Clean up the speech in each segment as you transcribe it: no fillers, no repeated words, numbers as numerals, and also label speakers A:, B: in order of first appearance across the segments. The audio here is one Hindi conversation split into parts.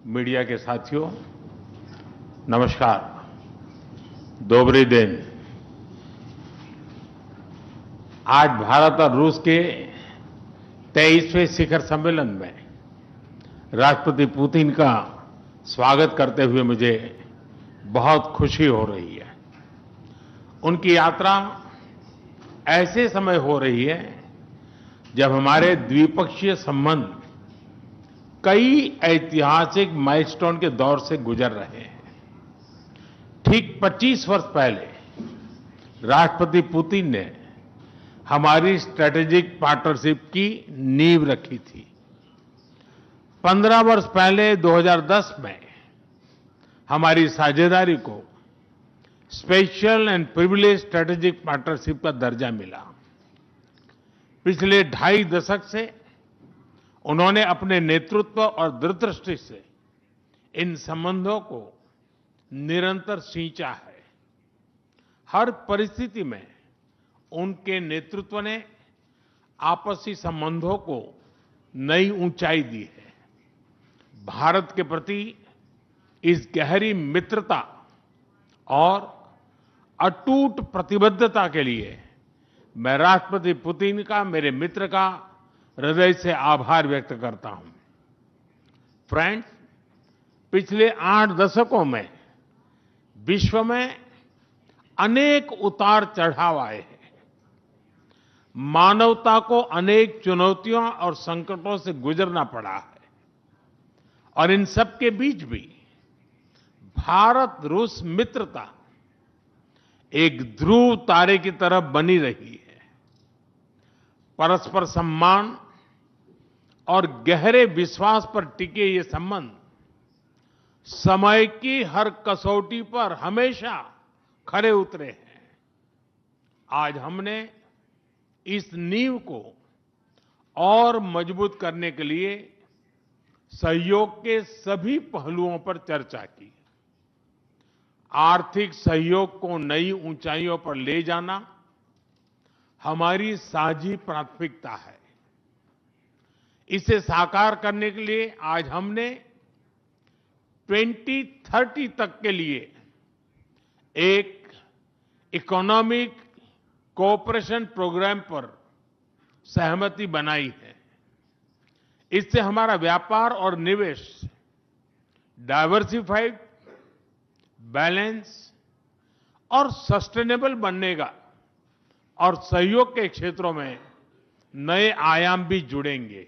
A: मीडिया के साथियों, नमस्कार। दोबरी दिन। आज भारत और रूस के 23वें शिखर सम्मेलन में राष्ट्रपति पुतिन का स्वागत करते हुए मुझे बहुत खुशी हो रही है। उनकी यात्रा ऐसे समय हो रही है जब हमारे द्विपक्षीय संबंध कई ऐतिहासिक माइलस्टोन के दौर से गुजर रहे हैं। ठीक 25 वर्ष पहले राष्ट्रपति पुतिन ने हमारी स्ट्रैटेजिक पार्टनरशिप की नींव रखी थी। 15 वर्ष पहले 2010 में हमारी साझेदारी को special and privilege strategic partnership का दर्जा मिला। पिछले 2.5 दशक से उन्होंने अपने नेतृत्व और दूरदृष्टि से इन संबंधों को निरंतर सींचा है। हर परिस्थिति में उनके नेतृत्व ने आपसी संबंधों को नई ऊंचाई दी है। भारत के प्रति इस गहरी मित्रता और अटूट प्रतिबद्धता के लिए मैं राष्ट्रपति पुतिन का, मेरे मित्र का हृदय से आभार व्यक्त करता हूं। फ्रेंड्स, पिछले 8 दशकों में विश्व में अनेक उतार चढ़ाव आए हैं। मानवता को अनेक चुनौतियों और संकटों से गुजरना पड़ा है और इन सब के बीच भी भारत रूस मित्रता एक ध्रुव तारे की तरह बनी रही है। परस्पर सम्मान और गहरे विश्वास पर टिके ये संबंध समय की हर कसौटी पर हमेशा खरे उतरे हैं। आज हमने इस नींव को और मजबूत करने के लिए सहयोग के सभी पहलुओं पर चर्चा की। आर्थिक सहयोग को नई ऊंचाइयों पर ले जाना हमारी साझी प्राथमिकता है। इसे साकार करने के लिए आज हमने 2030 तक के लिए एक इकोनॉमिक कोऑपरेशन प्रोग्राम पर सहमति बनाई है। इससे हमारा व्यापार और निवेश डाइवर्सिफाइड, बैलेंस और सस्टेनेबल बनेगा और सहयोग के क्षेत्रों में नए आयाम भी जुड़ेंगे।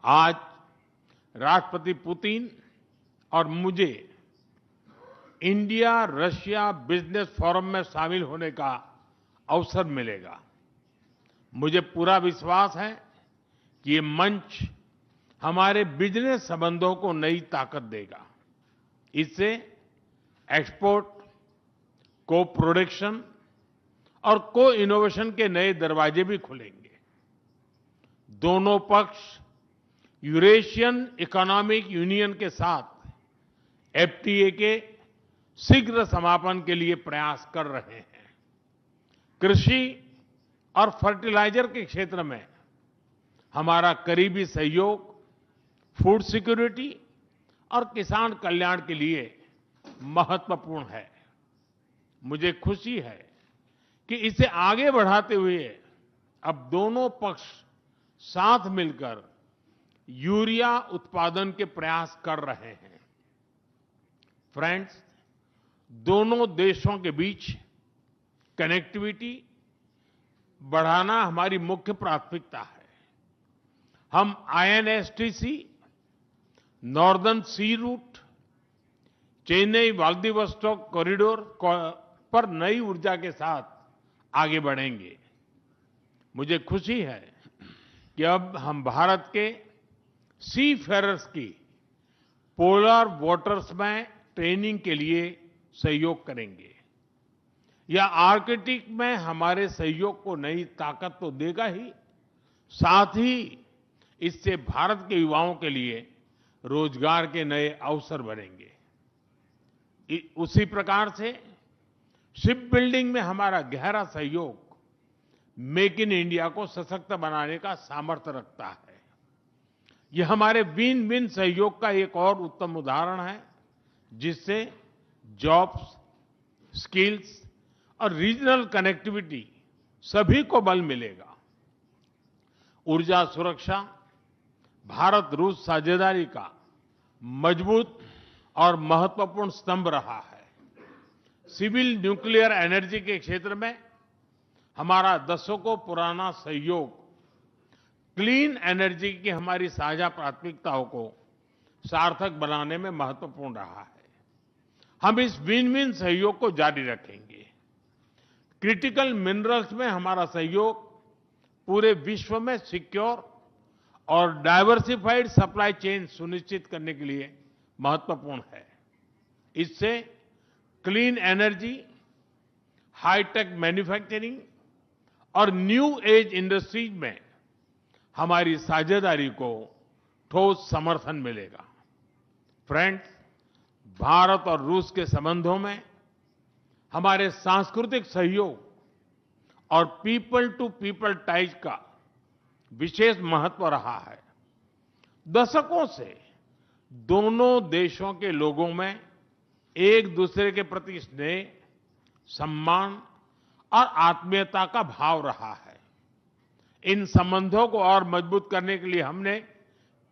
A: आज राष्ट्रपति पुतिन और मुझे इंडिया रशिया बिजनेस फोरम में शामिल होने का अवसर मिलेगा। मुझे पूरा विश्वास है कि ये मंच हमारे बिजनेस संबंधों को नई ताकत देगा। इससे एक्सपोर्ट, को प्रोडक्शन और को इनोवेशन के नए दरवाजे भी खुलेंगे। दोनों पक्ष यूरेशियन इकोनॉमिक यूनियन के साथ एफटीए के शीघ्र समापन के लिए प्रयास कर रहे हैं। कृषि और फर्टिलाइजर के क्षेत्र में हमारा करीबी सहयोग फूड सिक्योरिटी और किसान कल्याण के लिए महत्वपूर्ण है। मुझे खुशी है कि इसे आगे बढ़ाते हुए अब दोनों पक्ष साथ मिलकर यूरिया उत्पादन के प्रयास कर रहे हैं। फ्रेंड्स, दोनों देशों के बीच कनेक्टिविटी बढ़ाना हमारी मुख्य प्राथमिकता है। हम आईएनएसटीसी, नॉर्दर्न सी रूट, चेन्नई व्लादिवोस्टोक कॉरिडोर पर नई ऊर्जा के साथ आगे बढ़ेंगे। मुझे खुशी है कि अब हम भारत के सी फेरर्स की पोलर वाटर्स में ट्रेनिंग के लिए सहयोग करेंगे। यह आर्कटिक में हमारे सहयोग को नई ताकत तो देगा ही, साथ ही इससे भारत के युवाओं के लिए रोजगार के नए अवसर बनेंगे। उसी प्रकार से शिप बिल्डिंग में हमारा गहरा सहयोग मेक इन इंडिया को सशक्त बनाने का सामर्थ्य रखता है। ये हमारे विन विन सहयोग का एक और उत्तम उदाहरण है, जिससे जॉब्स, स्किल्स और रीजनल कनेक्टिविटी सभी को बल मिलेगा। ऊर्जा सुरक्षा भारत रूस साझेदारी का मजबूत और महत्वपूर्ण स्तंभ रहा है। सिविल न्यूक्लियर एनर्जी के क्षेत्र में हमारा दशकों पुराना सहयोग क्लीन एनर्जी की हमारी साझा प्राथमिकताओं को सार्थक बनाने में महत्वपूर्ण रहा है। हम इस विन विन सहयोग को जारी रखेंगे। क्रिटिकल मिनरल्स में हमारा सहयोग पूरे विश्व में सिक्योर और डाइवर्सिफाइड सप्लाई चेन सुनिश्चित करने के लिए महत्वपूर्ण है। इससे क्लीन एनर्जी, हाईटेक मैन्युफैक्चरिंग और न्यू एज इंडस्ट्रीज में हमारी साझेदारी को ठोस समर्थन मिलेगा। फ्रेंड्स, भारत और रूस के संबंधों में हमारे सांस्कृतिक सहयोग और पीपल टू पीपल टाइज का विशेष महत्व रहा है। दशकों से दोनों देशों के लोगों में एक दूसरे के प्रति स्नेह, सम्मान और आत्मीयता का भाव रहा है। इन संबंधों को और मजबूत करने के लिए हमने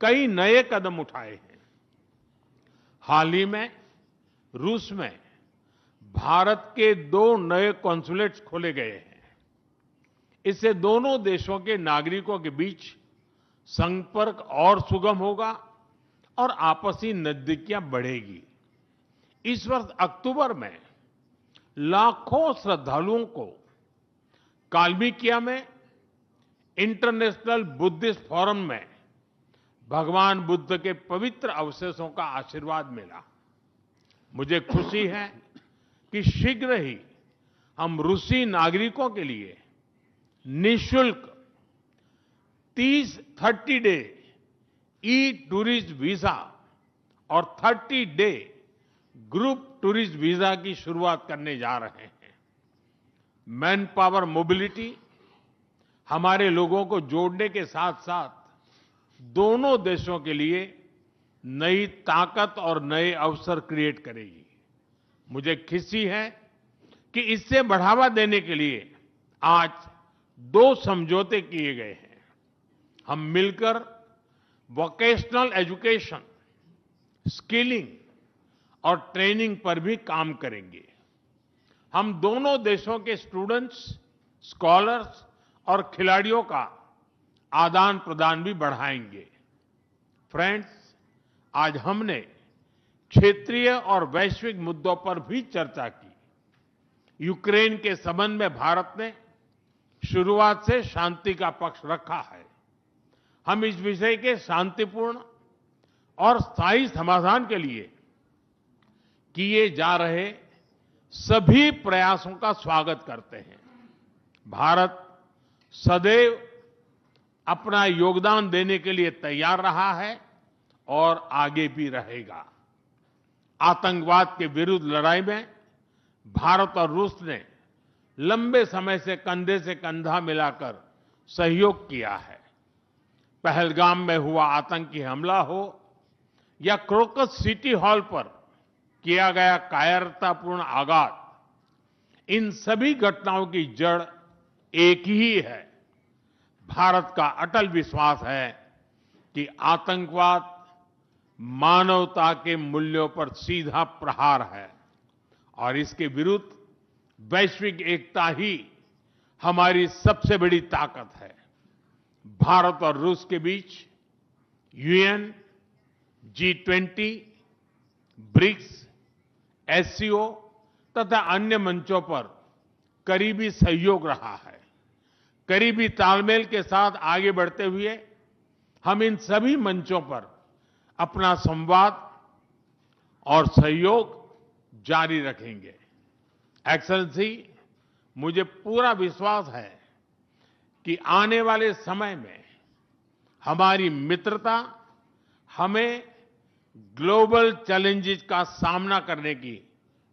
A: कई नए कदम उठाए हैं। हाल ही में रूस में भारत के 2 नए कॉन्सुलेट्स खोले गए हैं। इससे दोनों देशों के नागरिकों के बीच संपर्क और सुगम होगा और आपसी नजदीकियां बढ़ेगी। इस वर्ष अक्टूबर में लाखों श्रद्धालुओं को काल्मिकिया में इंटरनेशनल बुद्धिस्ट फोरम में भगवान बुद्ध के पवित्र अवशेषों का आशीर्वाद मिला। मुझे खुशी है कि शीघ्र ही हम रूसी नागरिकों के लिए निःशुल्क 30 डे ई टूरिस्ट वीजा और 30 डे ग्रुप टूरिस्ट वीजा की शुरुआत करने जा रहे हैं। मैन पावर मोबिलिटी हमारे लोगों को जोड़ने के साथ साथ दोनों देशों के लिए नई ताकत और नए अवसर क्रिएट करेगी। मुझे खुशी है कि इससे बढ़ावा देने के लिए आज 2 समझौते किए गए हैं। हम मिलकर वोकेशनल एजुकेशन, स्किलिंग और ट्रेनिंग पर भी काम करेंगे। हम दोनों देशों के स्टूडेंट्स, स्कॉलर्स और खिलाड़ियों का आदान प्रदान भी बढ़ाएंगे। फ्रेंड्स, आज हमने क्षेत्रीय और वैश्विक मुद्दों पर भी चर्चा की। यूक्रेन के संबंध में भारत ने शुरुआत से शांति का पक्ष रखा है। हम इस विषय के शांतिपूर्ण और स्थायी समाधान के लिए किए जा रहे सभी प्रयासों का स्वागत करते हैं। भारत सदैव अपना योगदान देने के लिए तैयार रहा है और आगे भी रहेगा। आतंकवाद के विरुद्ध लड़ाई में भारत और रूस ने लंबे समय से कंधा मिलाकर सहयोग किया है। पहलगाम में हुआ आतंकी हमला हो या क्रोकस सिटी हॉल पर किया गया कायरतापूर्ण आघात, इन सभी घटनाओं की जड़ एक ही है। भारत का अटल विश्वास है कि आतंकवाद मानवता के मूल्यों पर सीधा प्रहार है और इसके विरुद्ध वैश्विक एकता ही हमारी सबसे बड़ी ताकत है। भारत और रूस के बीच यूएन, G20, ब्रिक्स, एससीओ तथा अन्य मंचों पर करीबी सहयोग रहा है। करीबी तालमेल के साथ आगे बढ़ते हुए हम इन सभी मंचों पर अपना संवाद और सहयोग जारी रखेंगे। एक्सेलेंसी, मुझे पूरा विश्वास है कि आने वाले समय में हमारी मित्रता हमें ग्लोबल चैलेंजेस का सामना करने की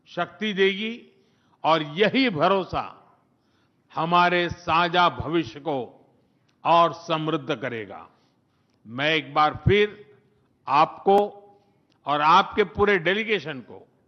A: शक्ति देगी और यही भरोसा हमारे साझा भविष्य को और समृद्ध करेगा। मैं एक बार फिर आपको और आपके पूरे डेलीगेशन को